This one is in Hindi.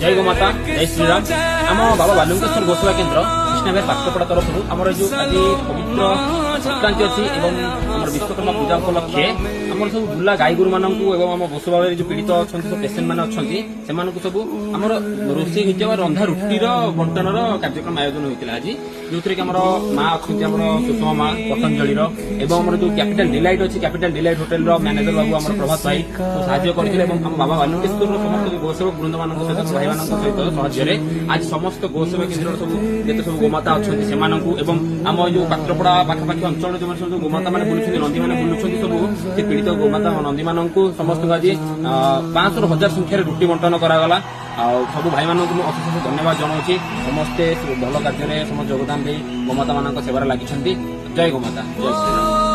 जय गोमाता जय श्रीराम। आम बाबा बालुकेश्वर गोसेवा केन्द्र कृष्णाबाई पात्रपड़ा तरफ आमर जो आज पवित्र संक्रांति अच्छी आम विश्वकर्मा पूजा उपलक्षे आम सब बुला गाई गोरु मान आम गोसेवा जो पीड़ित अच्छा सब पेसेंट मैंने अच्छा से सब आम रोषे होता रंधा रुटीर बंटन कार्यक्रम आयोजन होता आज जो थे कि माँ अच्छा सुषमा माँ पतंजलि और जो कैपिटल डिलाइट अच्छी कैपिटल डिलाइट होटेल मैनेजर बाबू आम प्रभात भाई साहय करते बाबा बालुकेश्वर समस्त गोसेवक वृंद मान सहित भाई मान सहित साहय आज समस्त गोसेवा केन्द्र सब जिते सब गोमाता अच्छा से आम जो पात्रपड़ा पाखापाखि अंचल जो सब गोमाता मैंने बुलूँ नंदी मैंने बुलूँ सब से पीड़ित गोमाता नंदी मान समस्त आज 500 हजार संख्यार रुटी बंटन करागला सब भाई मान अशेष धन्यवाद जनाऊँगी समस्ते भल कार्य समस्त योगदान दे गोमाता मान सेवार लगी। जय गोमाता जय श्रीराम।